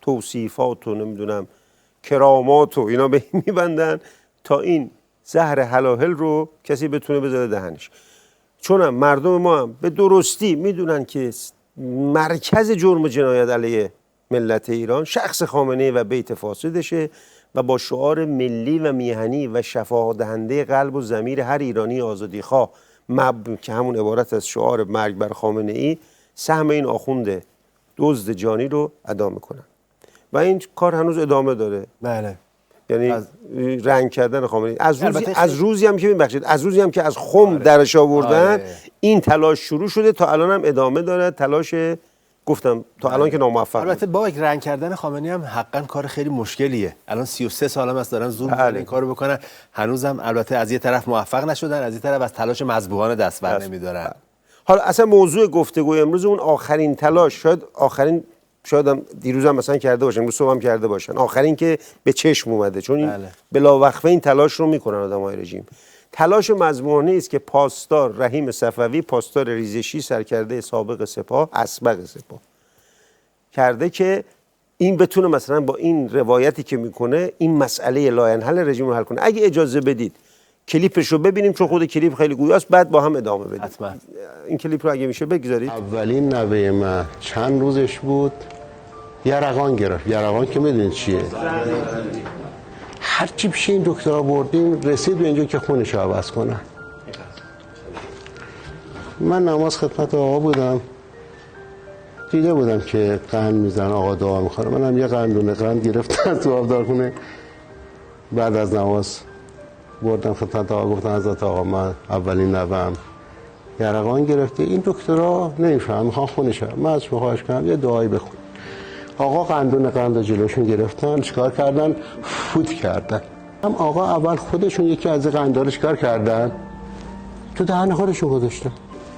[SPEAKER 8] توصیفات و نمیدونم کرامات و اینا به این میبندن تا این زهر حلاهل رو کسی بتونه بذاره دهنش. چونم مردم ما هم به درستی میدونن که مرکز جرم و جنایت علیه ملت ایران شخص خامنه‌ای و بیت فاسدشه و با شعار ملی و میهنی و شفا دهنده قلب و ضمیر هر ایرانی آزادیخواه که همون عبارت از شعار مرگ بر خامنه‌ای سهم این آخوند دزد جانی رو ادا میکنن و این کار هنوز ادامه داره.
[SPEAKER 2] بله.
[SPEAKER 8] یعنی رنگ کردن خامنه‌ای از روزی هم که میبخشید از روزی هم که از خم درش آوردن این تلاش شروع شده تا الان هم ادامه داره تلاش. گفتم تا الان که ناموفق.
[SPEAKER 2] البته بابک رنگ کردن خامنه‌ای هم حقاً کار خیلی مشکلیه. الان 33 سال هم است دارن زور می‌زنن این کارو بکنن. هنوزم البته از یه طرف موفق نشدن، از یه طرف از تلاش مذبوحانه دست بر نمی‌دارن.
[SPEAKER 8] حالا اصلا موضوع گفتگوی امروز اون آخرین تلاش، شاید هم دیروز هم مثلا کرده باشن، امروز صبح هم کرده باشن، آخرین که به چشم اومده، چون این بلاوقفه این تلاش رو میکنن آدمای رژیم. تلاش مذمومانه است که پاسدار رحیم صفوی، پاسدار ریزشی سرکرده سابق سپاه، اسبق سپاه کرده که این بتونه مثلا با این روایتی که میکنه این مسئله لاینحل رژیم رو حل کنه. اگه اجازه بدید کلیپش رو ببینیم چون خود کلیپ خیلی گویاست، بعد با هم ادامه بدیم.
[SPEAKER 2] حتما.
[SPEAKER 8] این کلیپ رو اگه میشه بگذارید.
[SPEAKER 17] اولین نوه من چند روزش بود یرقان گرفت. یرقان که میدونید چیه؟ هرچی پیش این دکتر بردیم رسید به اینجا که خونش رو عوض کنن. من نماز خدمت آقا بودم، دیده بودم که قند میزن، آقا دعا میخوره، منم یه قندونه قند گرفتم تو آبدارخونه. بعد از نماز بردم خدمت آقا، گفتن حضرت آقا من اولین نوام یرقان گرفته، این دکترا نمیفهم میخوان خونشه. من از شما خواهش کردم یه دعایی بخون. آقا قند جلوشون گرفتن، چیکار کردن؟ فوت کردن. هم آقا اول خودشون یکی از قندارو چیکار کردن؟ تو دهن خودشون گذاشتن.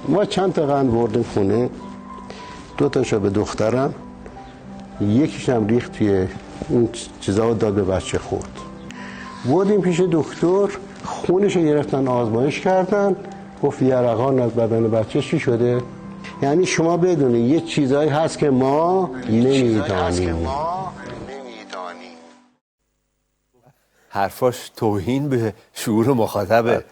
[SPEAKER 17] ما چند تا قند بردیم خونه، 2 تاشو به دخترم، یکیش هم ریخت توی اون چیزا و داد به بچه خورد. بردیم پیش دکتر، خونش رو گرفتن آزمایش کردن، گفت یرقان از بدن بچه چی شده؟ یعنی شما بدونید یه چیزایی هست که ما نمیدانیم.
[SPEAKER 2] حرفاش توهین به شعور مخاطبه.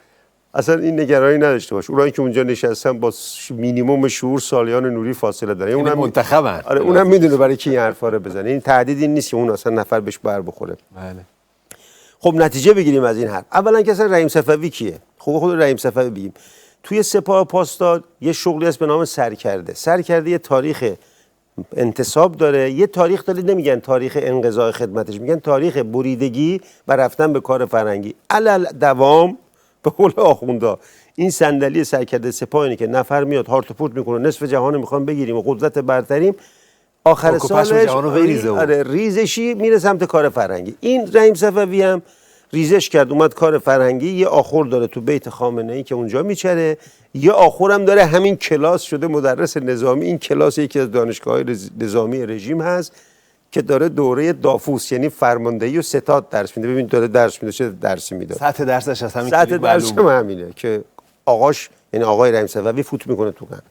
[SPEAKER 8] اصلا این نگرانی نداشته باش. اونایی که اونجا نشستن با مینیمم شعور سالیان نوری فاصله داره.
[SPEAKER 2] اونم منتخبن.
[SPEAKER 8] آره اونم میدونه برای کی این حرفا رو بزنه. این تهدید این نیست که اون اصلا نفر بهش بر بخوره.
[SPEAKER 2] بله.
[SPEAKER 8] خب نتیجه بگیریم از این حرف. اولا که اصلا رحیم صفوی کیه؟ خود رحیم صفوی بگیم. توی سپاه پاسدار یه شغلی هست به نام سرکرده. سرکرده یه تاریخ انتصاب داره، یه تاریخ داره، نمیگن تاریخ انقضای خدمتش، میگن تاریخ بریدگی و رفتن به کار فرنگی. علل دوام به قول آخوندا این صندلی سرکرده سپاه اینه که نفر میاد هارت و پورت میکنه، نصف جهان میخوام بگیریم و قدرت برتریم، آخر سالش ریزشی میره سمت کار فرهنگی. این رحیم صفوی هم ریزش کرد، اومد کار فرهنگی. یه آخور داره تو بیت خامنه‌ای که اونجا میچره، یه آخور هم داره همین کلاس شده مدرس نظامی. این کلاس یکی از دانشگاه‌های نظامی رژیم هست که داره دوره دافوس یعنی فرماندهی و ستاد درس میده. ببین داره درس میده، چه درسی میده.
[SPEAKER 2] سطح درسش از همین
[SPEAKER 8] سطح درسش همینه که آقاش یعنی آقای رحیم صفوی فوت میکنه تو قند.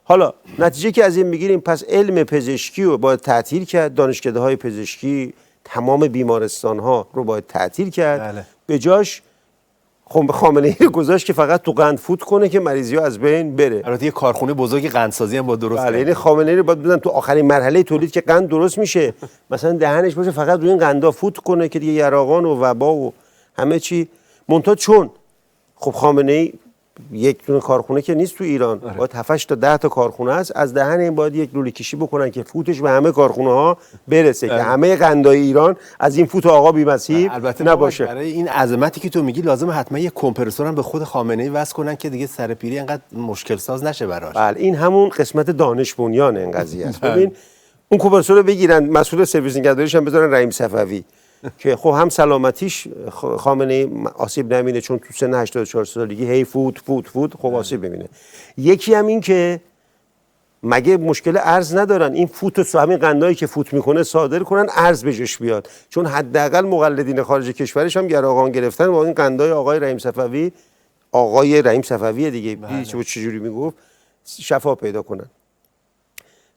[SPEAKER 8] حالا نتیجه که از این میگیریم پس علم پزشکی رو باید تعطیل کرد، دانشکده‌های پزشکی تمام بیمارستان‌ها رو باید تعطیل کرد. بله. به جاش خامنه‌ای رو گذاشت که فقط تو قند فوت کنه که مریضی‌ها از بین بره.
[SPEAKER 2] البته یه کارخونه بزرگ قندسازی هم با درست
[SPEAKER 8] بله، یعنی خامنه‌ای رو باید بدن تو آخرین مرحله تولید که قند درست میشه مثلا دهنش باشه فقط روی این قندا فوت کنه که دیگه یراقان و وبا و همه چی منتها. چون خب خامنه‌ای یک دونه کارخونه که نیست تو ایران، باید 7 تا 10 تا کارخونه است، از دهن این باید یک لوله کشی بکنن که فوتش به همه کارخونه ها برسه که همه قندای ایران از این فوت آقا بی‌مسیب نباشه.
[SPEAKER 2] برای این عظمتی که تو میگی لازم حتما یک کمپرسور هم به خود خامنه‌ای وصل کنن که دیگه سرپیری اینقدر مشکل ساز نشه براش.
[SPEAKER 8] بله، این همون قسمت دانش بنیان این قضیه است. ببین اون کمپرسور رو بگیرن، مسئول سرویس نگهداریش هم بذارن رحیم صفوی که خب هم سلامتیش خامنه‌ای آسیب نمینه چون تو سن 84 سالگی هی فوت خب آسیب میبینه. یکی هم این که مگه مشکل ارز ندارن، این فوت و همین قندایی که فوت میکنه صادر کنن ارز به جاش بیاد، چون حداقل مقلدین خارج کشورش هم یراقان گرفتن با این قندای آقای رحیم صفوی، آقای رحیم صفوی دیگه چجوری میگفت شفا پیدا کنن.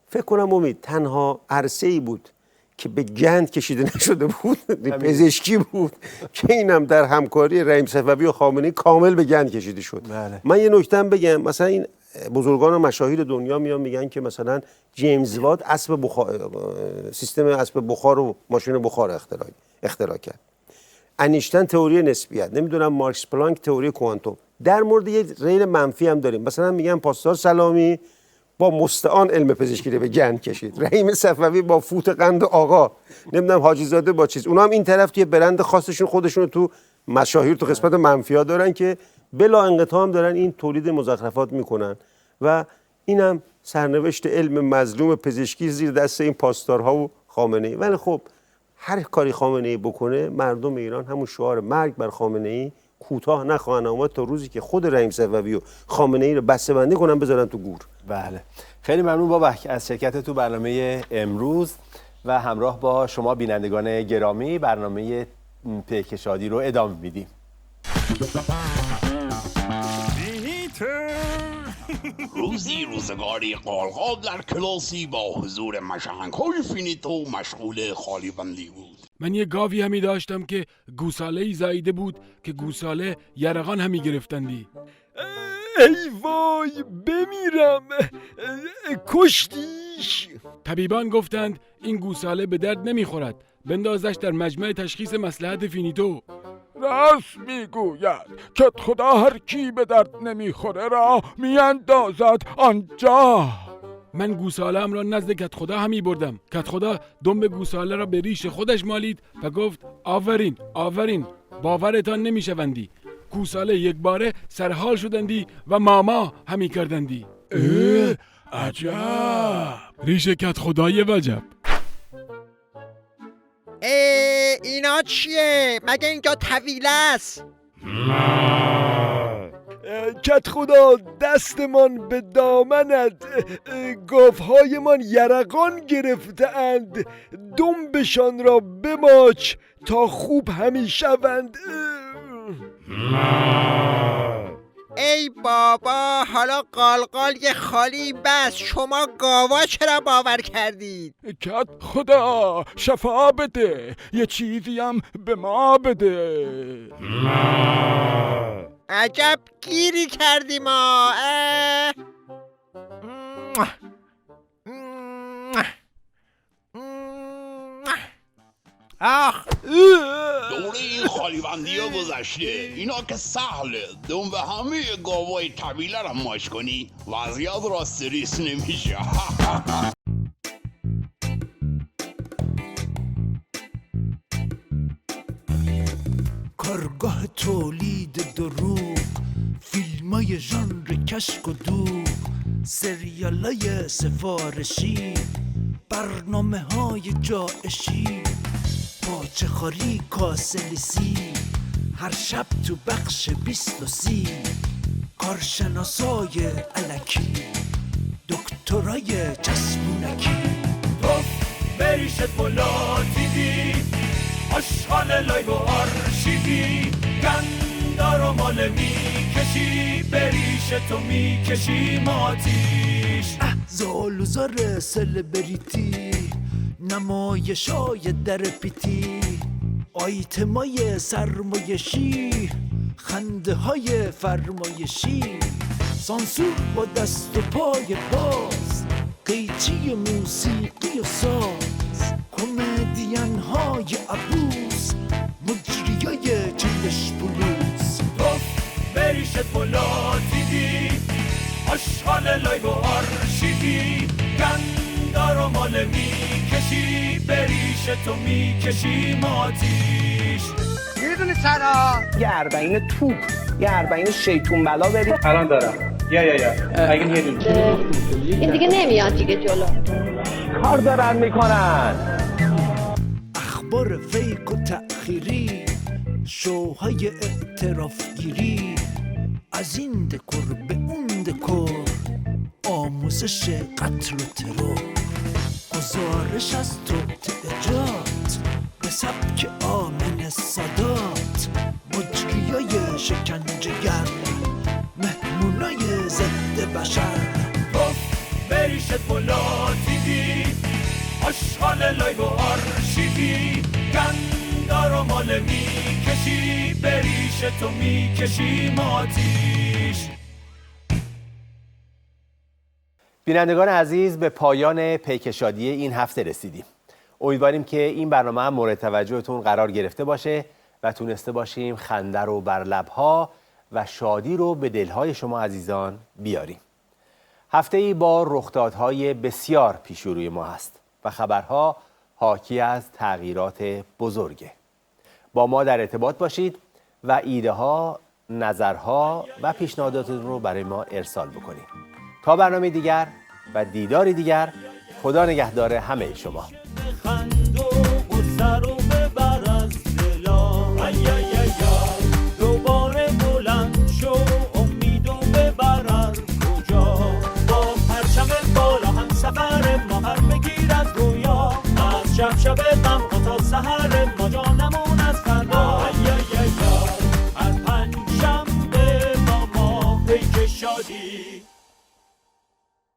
[SPEAKER 8] فکر کنم امید تنها عرصه‌ای بود که به گند کشیده نشده بود پزشکی بود که اینم در همکاری رحیم صفوی و خامنه‌ای کامل به گند کشیده شد.
[SPEAKER 2] بله.
[SPEAKER 8] من یه نکته بگم، مثلا این بزرگان و مشاهیر دنیا میان میگن که مثلا جیمز وات سیستم اسب بخار و ماشین بخار اختراع کرد، انیشتن تئوری نسبیت، نمیدونم مارکس پلانک تئوری کوانتوم. در مورد یه ریل منفی هم داریم، مثلا میگن پاسدار سلامی با مستعان علم پزشکی رو به گند کشید، رحیم صفوی با فوت قند آقا، نمیدونم حاجی زاده با چیز. اونا هم این طرف توی برند خاصشون خودشون تو مشاهیر تو قسمت منفی‌ها دارن که بلا انقطاع هم دارن این تولید مزخرفات میکنن و اینم سرنوشت علم مظلوم پزشکی زیر دست این پاسدارها و خامنه‌ای. ولی خب هر کاری خامنه‌ای بکنه مردم ایران همون شعار مرگ بر خامنه‌ای کوتاه نخواهند آمد تا روزی که خود رحیم صفوی و خامنه‌ای رو بسته‌بندی کنن بذارن تو گور.
[SPEAKER 2] بله، خیلی ممنون بابک از شرکت تو برنامه امروز و همراه با شما بینندگان گرامی برنامه پیک شادی رو ادامه میدیم.
[SPEAKER 19] روزی روزگاری قالقال در کلاسی با حضور مشنگ‌های فینیتو مشغول خالی بندی بود.
[SPEAKER 20] من یه گاوی همی داشتم که گوساله‌ای زاییده بود که گوساله یرقان همی گرفتندی. ای وای بمیرم، کشتیش. طبیبان گفتند این گوساله به درد نمیخورد، بندازش در مجمع تشخیص مصلحت فینیتو. راست میگوید که خدا هر کی به درد نمیخوره را میاندازد آنجا. من گوساله‌ام را نزد کت خدا همی بردم. کت خدا دنب گوساله را به ریش خودش مالید و گفت آفرین باورتان نمیشوندی. گوساله یک باره سرحال شدندی و ماما همی کردندی. عجب. ریشه کت خدای وجب.
[SPEAKER 11] اینا چیه؟ مگه اینجا طویله است؟
[SPEAKER 1] کت خدا دستمان به دامنت، گاوهایمان یرقان گرفتند، دنبشان را بماچ تا خوب همی شوند.
[SPEAKER 11] ای بابا، حالا قالقال یه خالی بس، شما گاوا چرا باور کردید؟
[SPEAKER 20] کت خدا شفا بده، یه چیزی هم به ما بده.
[SPEAKER 11] عجب گیری کردی ما.
[SPEAKER 19] آخ دوره این خالیبندی ها گذشته، اینا که سهله. دون به همه گاوای طویله را ماچ کنی وضعیت راست ریس نمیشه.
[SPEAKER 5] کارگاه تولید دروغ، فیلمای ژانر کشک و دوغ، سریالای سفارشی، برنامه های جایشی، پاچه خاری کاسلیسی، هر شب تو بخش 20 کارشناسای علکی، دکترای چسبونکی. توف بریشت بالا دیدی، آشغال لایو و آرشیوی، گندار و مال میکشی، بریشتو میکشی ماتیش. زالوزار سلبریتی، نمایشای در پیتی، آیتمای سرمایشی، خنده های فرمایشی، سانسور با دست و پای باز، قیچی موسیقی و ساز، کمدین های عبوس، مجریای چندش بلوز. توف بریشت بالا دیدی، آشغال لایو و آرشیوی، گندار و مال میکشی، بریشتو میکشی ماتیش.
[SPEAKER 24] میدونی چرا؟ یه 40 توپ، یه 40 شیطون بلا بریم. الان دارم. یا اگه میدونی
[SPEAKER 7] این دیگه نمیاد دیگه جلو.
[SPEAKER 24] کار دارن میکنن.
[SPEAKER 5] اخبار فیک و تأخیری، شوهای اعترافگیری، از این دکور به اون دکور، آموزش قتل و ترور، گزارش از توطئه‌جات به سبک آمن سادات، مجریای شکنجه‌گر، مهمونای ضد بشر. توف بریشت بالا دیدی، آشغال لایو و آرشیوی، گندار و مال میکشی، بریشتو میکشی ماتیش.
[SPEAKER 2] بینندگان عزیز، به پایان پیک شادی این هفته رسیدیم. امیدواریم که این برنامه هم مورد توجهتون قرار گرفته باشه و تونسته باشیم خنده رو بر لب‌ها و شادی رو به دل‌های شما عزیزان بیاریم. هفته‌ای با رخدادهای بسیار پیش روی ما هست و خبرها حاکی از تغییرات بزرگه. با ما در ارتباط باشید و ایده‌ها، نظرها و پیشنهاداتتون رو برای ما ارسال بکنید. تا برنامه دیگر و دیداری دیگر، خدا نگهدار همه شما.
[SPEAKER 18] دوباره بلند شو، امیدو ببرر کجا، با پرچم بالا هم سفر